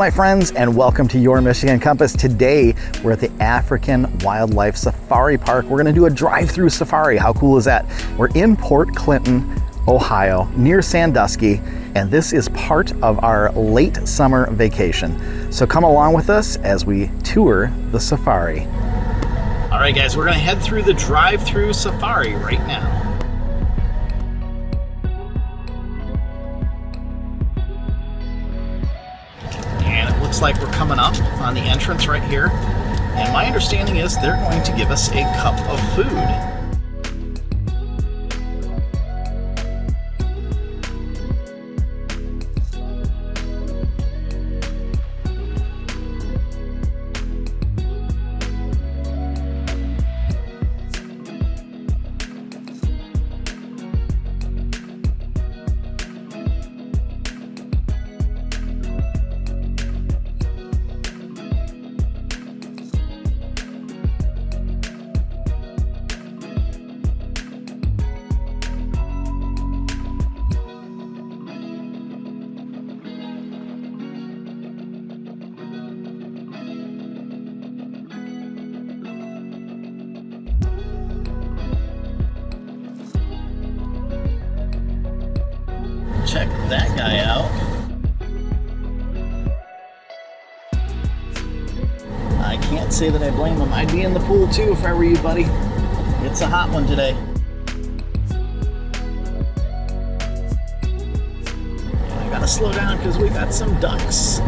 my friends, and welcome to your Michigan Compass. Today, we're at the African Wildlife Safari Park. We're gonna do a drive-through safari. How cool is that? We're in Port Clinton, Ohio, near Sandusky, and this is part of our late summer vacation. So come along with us as we tour the safari. All right, guys, we're gonna head through the drive-through safari right now. Looks like we're coming up on the entrance right here, and my understanding is they're going to give us a cup of food. Check that guy out. I can't say that I blame him. I'd be in the pool too if I were you, buddy. It's a hot one today. I gotta slow down because we got some ducks.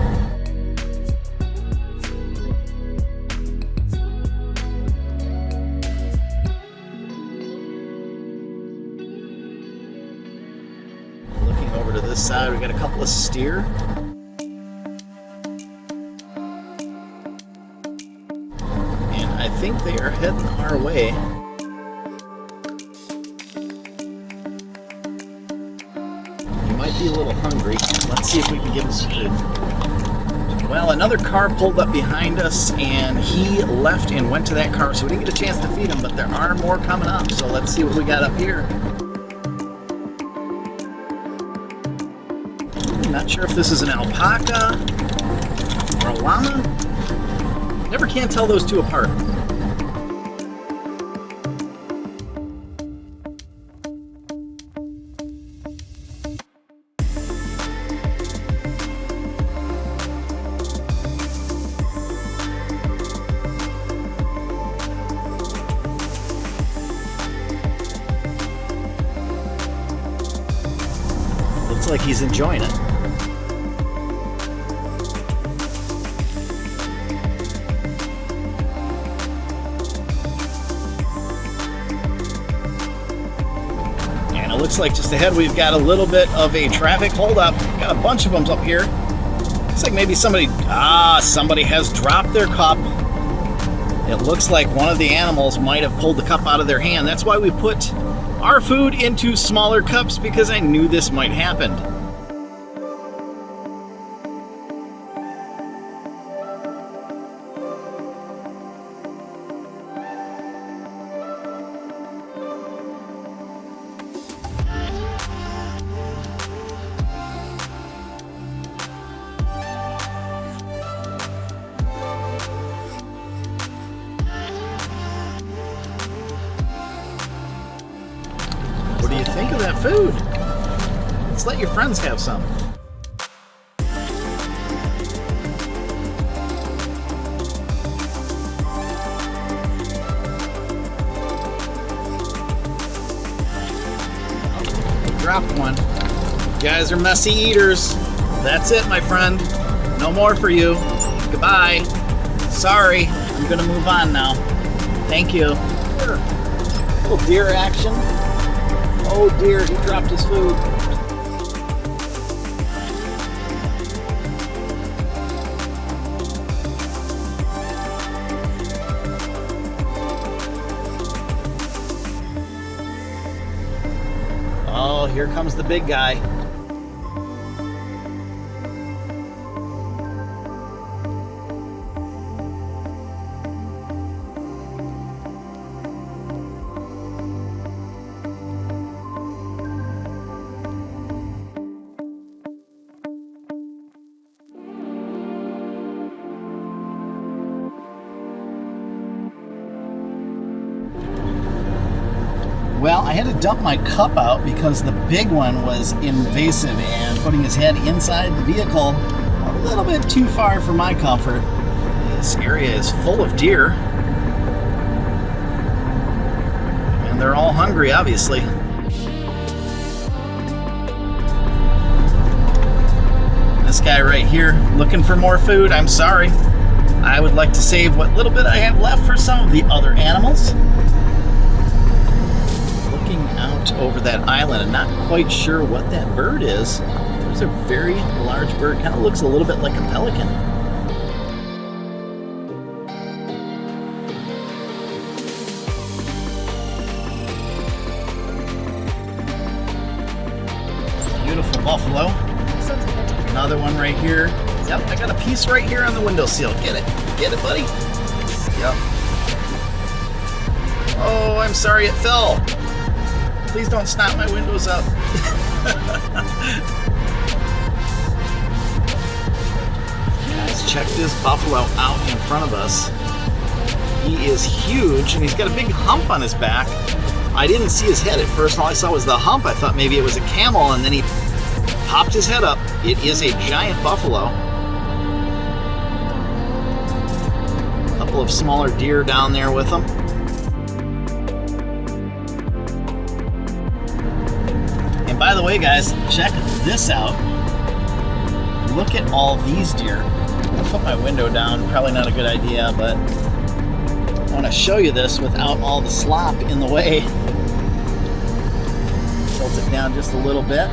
Over to this side, we got a couple of steer. And I think they are heading our way. You might be a little hungry. Let's see if we can get them some food. Well, another car pulled up behind us and he left and went to that car, so we didn't get a chance to feed him, but there are more coming up. So let's see what we got up here. Not sure if this is an alpaca or a llama. Never can tell those two apart. Looks like he's enjoying it. Looks like just ahead we've got a little bit of a traffic holdup. Got a bunch of them up here. Looks like maybe somebody has dropped their cup. It looks like one of the animals might have pulled the cup out of their hand. That's why we put our food into smaller cups, because I knew this might happen. What do you think of that food? Let's let your friends have some. Oh, dropped one. You guys are messy eaters. That's it, my friend. No more for you. Goodbye. Sorry, I'm gonna move on now. Thank you. Sure. Little deer action. Oh dear, he dropped his food. Oh, here comes the big guy. Well, I had to dump my cup out because the big one was invasive and putting his head inside the vehicle a little bit too far for my comfort. This area is full of deer. And they're all hungry, obviously. This guy right here looking for more food. I'm sorry. I would like to save what little bit I have left for some of the other animals. Out over that island. I'm not quite sure what that bird is. There's a very large bird. Kind of looks a little bit like a pelican. Beautiful buffalo. Another one right here. Yep, I got a piece right here on the windowsill. Get it. Get it, buddy. Yep. Oh, I'm sorry it fell. Please don't snap my windows up. Guys, check this buffalo out in front of us. He is huge and he's got a big hump on his back. I didn't see his head at first. All I saw was the hump. I thought maybe it was a camel, and then he popped his head up. It is a giant buffalo. A couple of smaller deer down there with him. By the way, guys, check this out. Look at all these deer. I'll put my window down, probably not a good idea, but I want to show you this without all the slop in the way. Tilt it down just a little bit.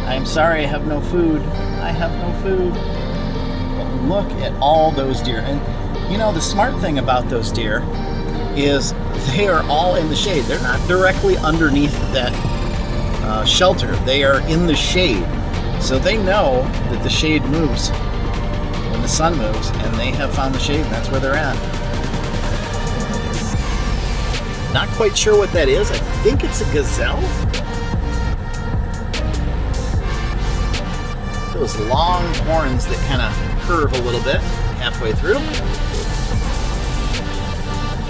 I'm sorry, I have no food. I have no food. But look at all those deer. And you know, the smart thing about those deer is they are all in the shade. They're not directly underneath that shelter. They are in the shade, so they know that the shade moves when the sun moves, and they have found the shade, and that's where they're at. Not quite sure what that is. I think it's a gazelle. Those long horns that kind of curve a little bit halfway through.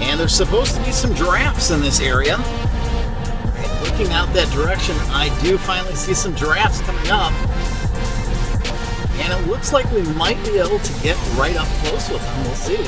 And there's supposed to be some giraffes in this area. Looking out that direction, I do finally see some giraffes coming up, and it looks like we might be able to get right up close with them. We'll see.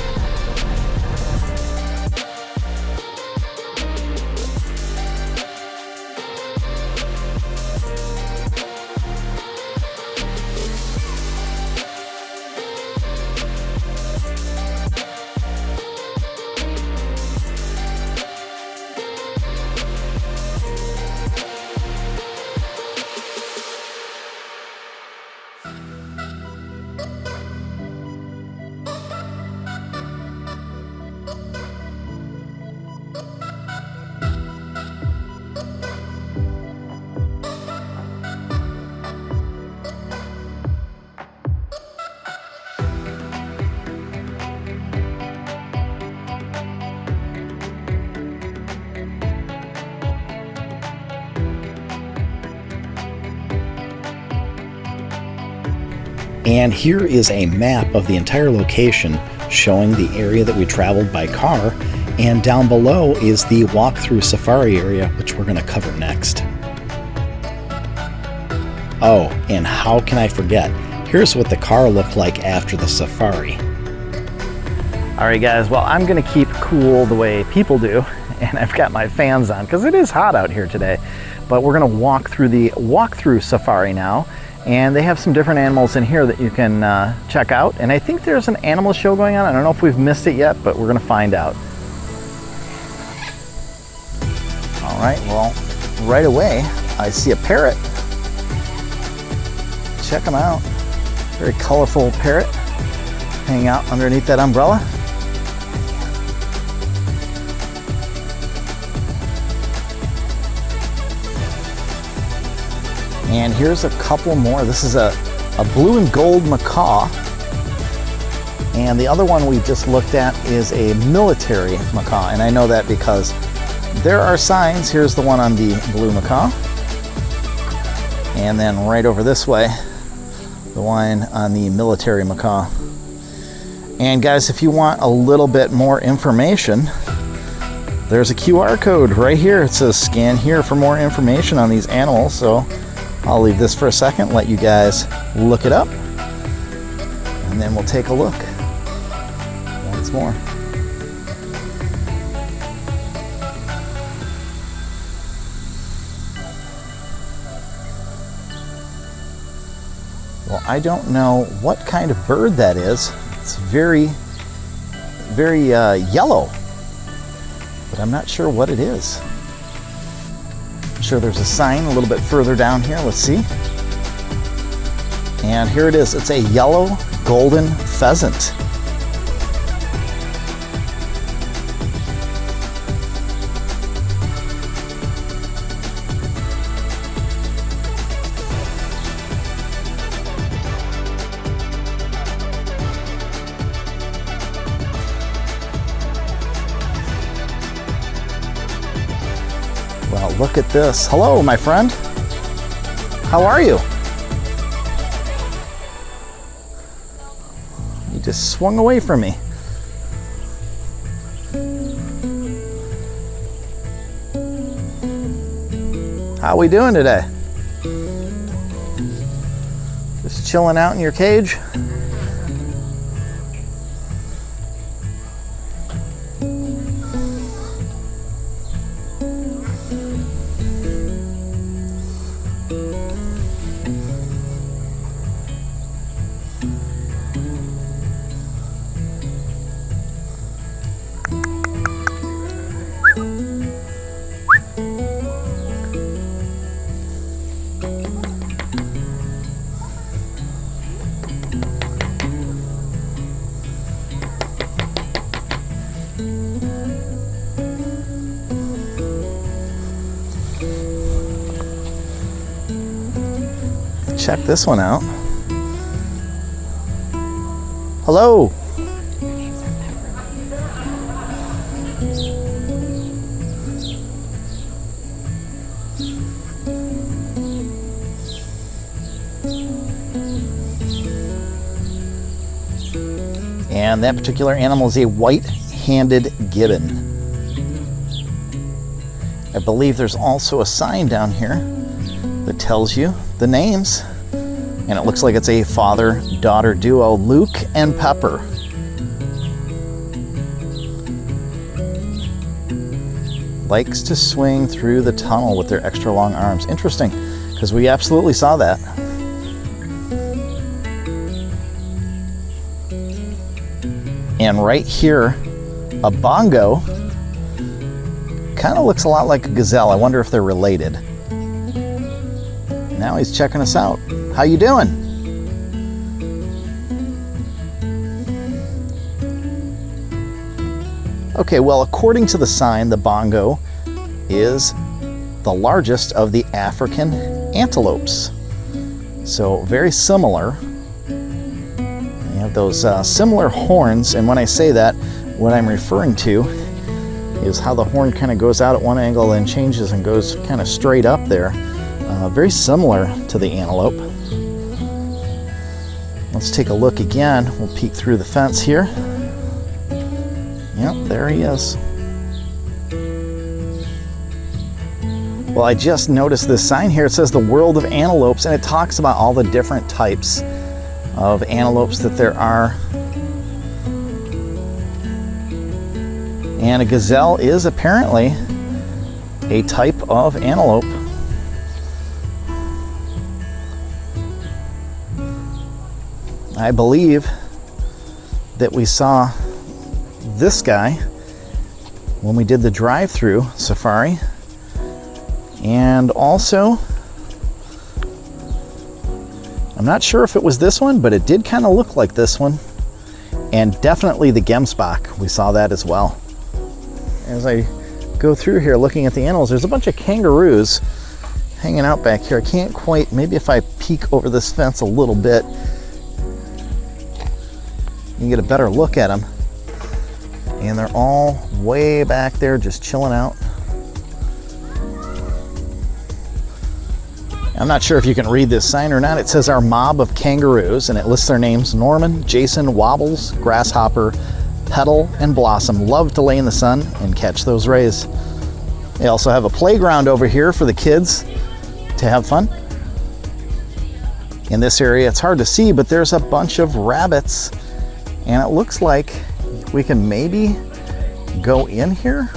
And here is a map of the entire location showing the area that we traveled by car, and down below is the walk-through safari area, which we're going to cover next. Oh, and how can I forget? Here's what the car looked like after the safari. All right, guys, well, I'm going to keep cool the way people do, and I've got my fans on because it is hot out here today. But we're going to walk through the walk-through safari now, and they have some different animals in here that you can check out. And I think there's an animal show going on. I don't know if we've missed it yet, but we're going to find out. All right, well, right away, I see a parrot. Check them out. Very colorful parrot hanging out underneath that umbrella. And here's a couple more. This is a blue and gold macaw. And the other one we just looked at is a military macaw. And I know that because there are signs. Here's the one on the blue macaw. And then right over this way, the one on the military macaw. And guys, if you want a little bit more information, there's a QR code right here. It says scan here for more information on these animals. So I'll leave this for a second, let you guys look it up, and then we'll take a look once more. Well, I don't know what kind of bird that is. It's very yellow, but I'm not sure what it is. I'm sure there's a sign a little bit further down here. Let's see. And here it is. It's a yellow golden pheasant. Well, look at this. Hello, my friend. How are you? You just swung away from me. How we doing today? Just chilling out in your cage? Check this one out. Hello. And that particular animal is a white-handed gibbon. I believe there's also a sign down here that tells you the names. And it looks like it's a father-daughter duo, Luke and Pepper. Likes to swing through the tunnel with their extra long arms. Interesting, because we absolutely saw that. And right here, a bongo. Kind of looks a lot like a gazelle. I wonder if they're related. Now he's checking us out. How you doing? Okay, well, according to the sign, the bongo is the largest of the African antelopes. So very similar. They have those similar horns, and when I say that, what I'm referring to is how the horn kind of goes out at one angle and changes and goes kind of straight up there. Very similar to the antelope. Let's take a look again. We'll peek through the fence here. Yep, there he is. Well, I just noticed this sign here. It says the world of antelopes, and it talks about all the different types of antelopes that there are. And a gazelle is apparently a type of antelope. I believe that we saw this guy when we did the drive-through safari. And also, I'm not sure if it was this one, but it did kind of look like this one. And definitely the gemsbok, we saw that as well. As I go through here looking at the animals, there's a bunch of kangaroos hanging out back here. I can't quite, maybe if I peek over this fence a little bit, you can get a better look at them. And they're all way back there just chilling out. I'm not sure if you can read this sign or not. It says our mob of kangaroos, and it lists their names: Norman, Jason, Wobbles, Grasshopper, petal and blossom love to lay in the sun and catch those rays. They also have a playground over here for the kids to have fun. In this area, it's hard to see, but there's a bunch of rabbits, and it looks like we can maybe go in here.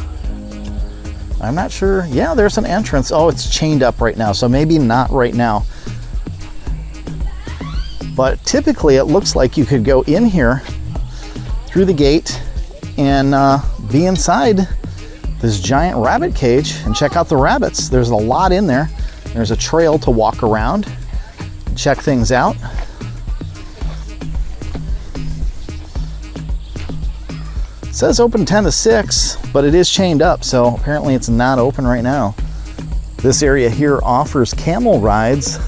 I'm not sure. Yeah, there's an entrance. Oh, it's chained up right now, so maybe not right now. But typically it looks like you could go in here through the gate and be inside this giant rabbit cage and check out the rabbits. There's a lot in there. There's a trail to walk around, check things out. It says open 10 to 6, but it is chained up, so apparently it's not open right now. This area here offers camel rides,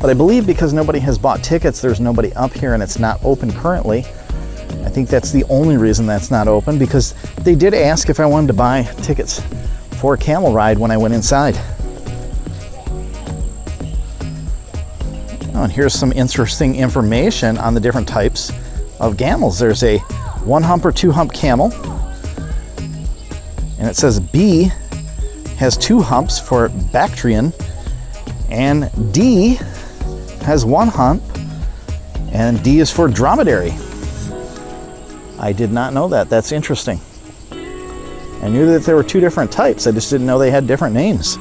but I believe because nobody has bought tickets, there's nobody up here and it's not open currently. I think that's the only reason that's not open, because they did ask if I wanted to buy tickets for a camel ride when I went inside. Oh, and here's some interesting information on the different types of camels. There's a 1-hump or 2-hump camel, and it says B has 2 humps for Bactrian, and D has 1 hump, and D is for dromedary. I did not know that. That's interesting. I knew that there were 2 different types. I just didn't know they had different names.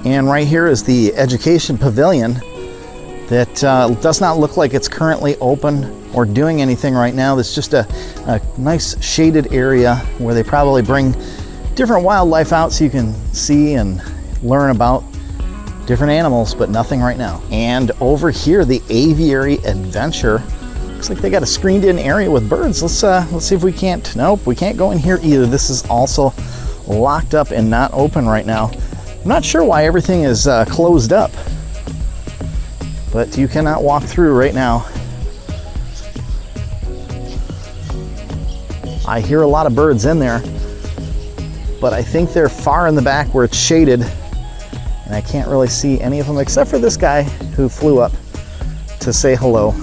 And right here is the education pavilion that does not look like it's currently open or doing anything right now. It's just a nice shaded area where they probably bring different wildlife out so you can see and learn about different animals, but nothing right now. And over here, the Aviary Adventure. Looks like they got a screened in area with birds. Let's see if we can't. Nope, we can't go in here either. This is also locked up and not open right now. I'm not sure why everything is closed up, but you cannot walk through right now. I hear a lot of birds in there, but I think they're far in the back where it's shaded, and I can't really see any of them except for this guy who flew up to say hello.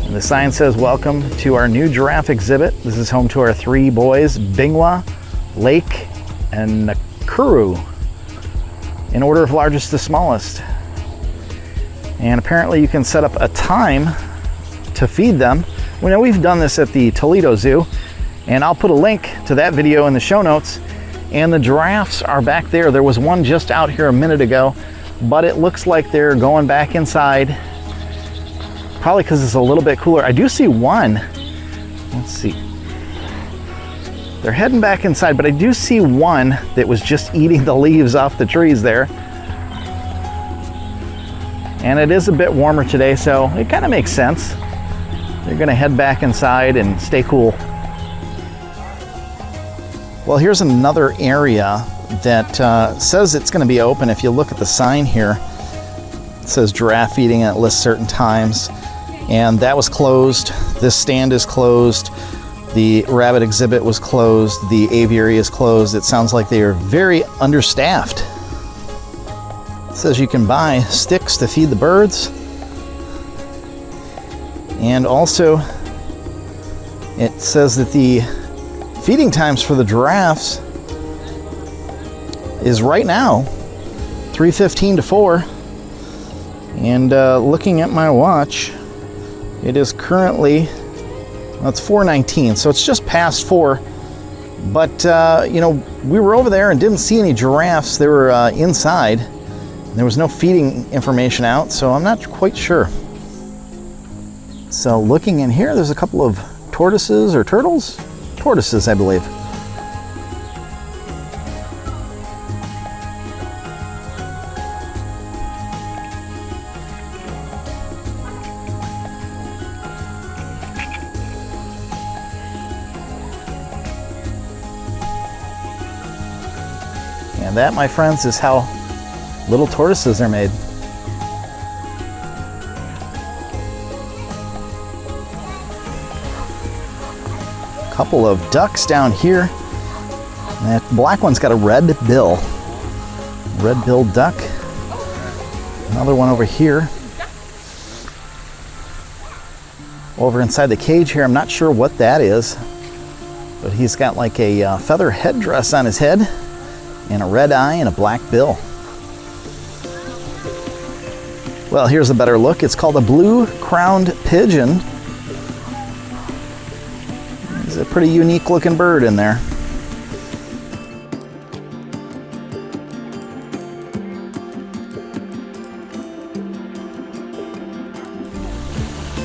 And the sign says, welcome to our new giraffe exhibit. This is home to our 3 boys, Bingwa, Lake, and Nakuru, in order of largest to smallest. And apparently you can set up a time to feed them. We know we've done this at the Toledo Zoo, and I'll put a link to that video in the show notes. And the giraffes are back there. There was one just out here a minute ago, but it looks like they're going back inside, probably because it's a little bit cooler. I do see one. Let's see. They're heading back inside, but I do see one that was just eating the leaves off the trees there. And it is a bit warmer today, so it kind of makes sense. They're gonna head back inside and stay cool. Well, here's another area that says it's gonna be open. If you look at the sign here, it says giraffe feeding and it lists certain times. And that was closed. This stand is closed. The rabbit exhibit was closed. The aviary is closed. It sounds like they are very understaffed. It says you can buy sticks to feed the birds. And also, it says that the feeding times for the giraffes is right now 3:15 to 4. And looking at my watch, it is currently, well, it's 4:19, so it's just past 4. But you know, we were over there and didn't see any giraffes. They were inside. There was no feeding information out, so I'm not quite sure. So looking in here, there's a couple of tortoises or turtles? Tortoises, I believe. And that, my friends, is how little tortoises are made. Couple of ducks down here. That black one's got a red bill. Red-billed duck. Another one over here. Over inside the cage here, I'm not sure what that is, but he's got like a feather headdress on his head and a red eye and a black bill. Well, here's a better look. It's called a blue-crowned pigeon. He's a pretty unique looking bird in there.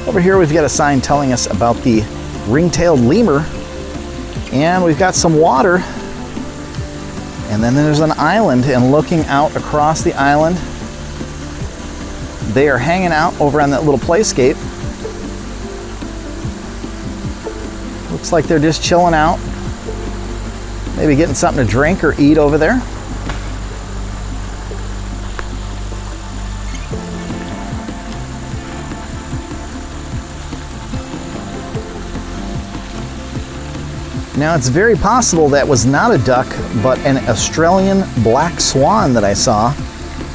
Over here we've got a sign telling us about the ring-tailed lemur, and we've got some water, and then there's an island, and looking out across the island, they are hanging out over on that little playscape. Looks like they're just chilling out, maybe getting something to drink or eat over there. Now, it's very possible that was not a duck, but an Australian black swan that I saw,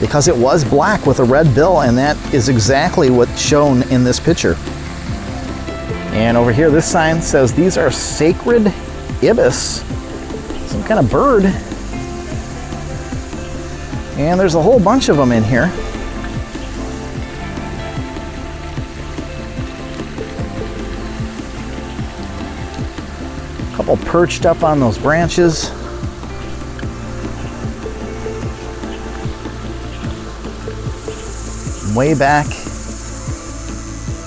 because it was black with a red bill, and that is exactly what's shown in this picture. And over here, this sign says these are sacred ibis, some kind of bird. And there's a whole bunch of them in here. Couple perched up on those branches. Way back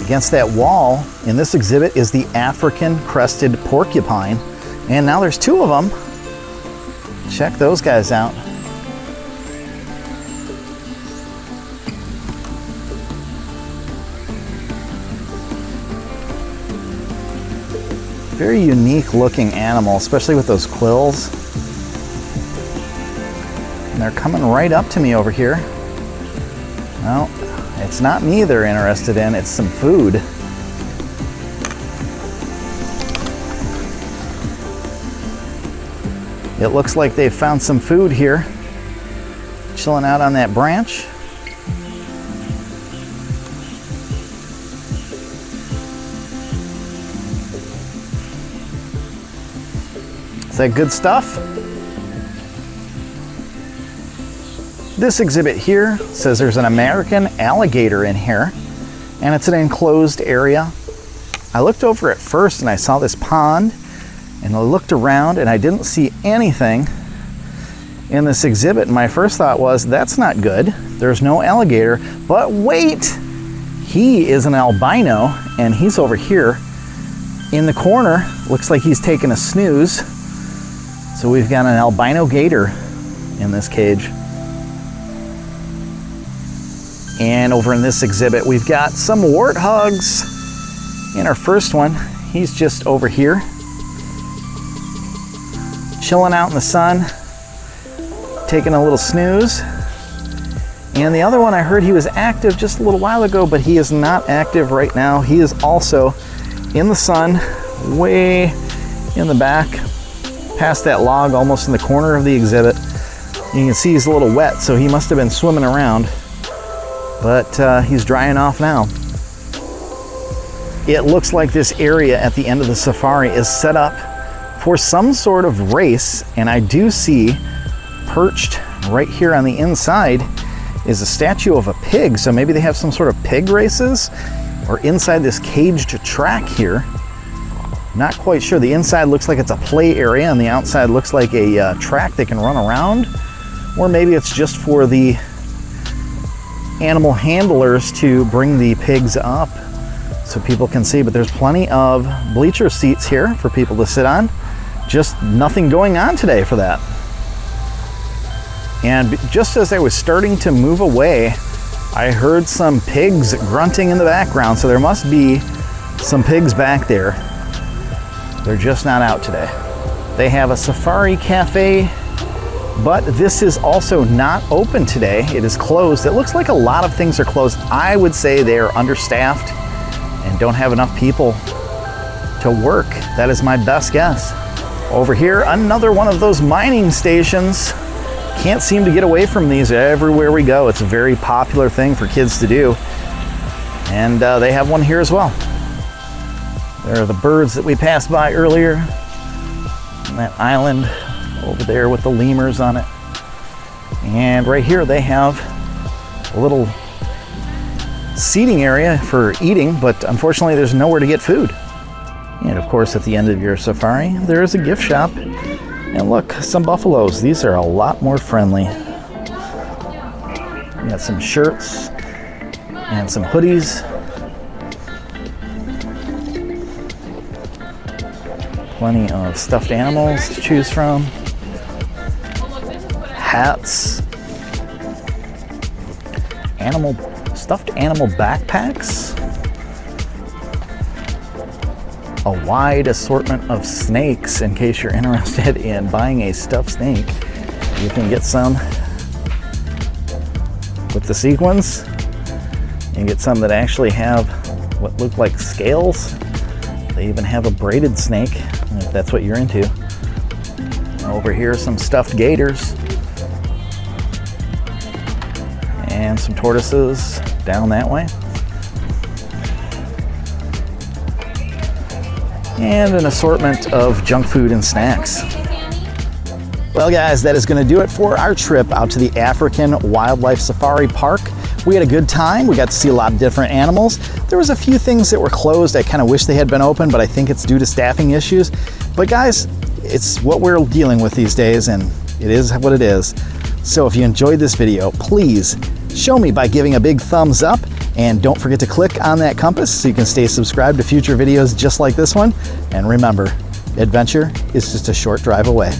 against that wall in this exhibit is the African crested porcupine, and now there's two of them. Check those guys out. Very unique looking animal, especially with those quills. And they're coming right up to me over here. Well, it's not me they're interested in, it's some food. It looks like they've found some food here, chilling out on that branch. Is that good stuff? This exhibit here says there's an American alligator in here, and it's an enclosed area. I looked over at first and I saw this pond, and I looked around and I didn't see anything in this exhibit. And my first thought was, that's not good. There's no alligator. But wait, he is an albino, and he's over here in the corner. Looks like he's taking a snooze. So we've got an albino gator in this cage. And over in this exhibit, we've got some warthogs. In our first one, he's just over here, chilling out in the sun, taking a little snooze. And the other one, I heard he was active just a little while ago, but he is not active right now. He is also in the sun, way in the back, past that log, almost in the corner of the exhibit. You can see he's a little wet, so he must have been swimming around, but he's drying off now. It looks like this area at the end of the safari is set up for some sort of race, and I do see perched right here on the inside is a statue of a pig, so maybe they have some sort of pig races, or inside this caged track here. Not quite sure. The inside looks like it's a play area, and the outside looks like a track they can run around, or maybe it's just for the animal handlers to bring the pigs up so people can see. But there's plenty of bleacher seats here for people to sit on. Just nothing going on today for that. And just as I was starting to move away, I heard some pigs grunting in the background, so there must be some pigs back there. They're just not out today. They have a safari cafe, but this is also not open today. It is closed. It looks like a lot of things are closed. I would say they are understaffed and don't have enough people to work. That is my best guess. Over here, another one of those mining stations. Can't seem to get away from these everywhere we go. It's a very popular thing for kids to do. And they have one here as well. There are the birds that we passed by earlier. On that island over there with the lemurs on it. And right here they have a little seating area for eating, but unfortunately there's nowhere to get food. And of course at the end of your safari there is a gift shop. And look, some buffaloes. These are a lot more friendly. We got some shirts and some hoodies. Plenty of stuffed animals to choose from. Hats. Stuffed animal backpacks. A wide assortment of snakes in case you're interested in buying a stuffed snake. You can get some with the sequins. You can get some that actually have what look like scales. They even have a braided snake, if that's what you're into. Over here, some stuffed gators. And some tortoises down that way. And an assortment of junk food and snacks. Well guys, that is going to do it for our trip out to the African Wildlife Safari Park. We had a good time. We got to see a lot of different animals. There was a few things that were closed. I kind of wish they had been open, but I think it's due to staffing issues. But guys, it's what we're dealing with these days, and it is what it is. So if you enjoyed this video, please show me by giving a big thumbs up, and don't forget to click on that compass so you can stay subscribed to future videos just like this one. And remember, adventure is just a short drive away.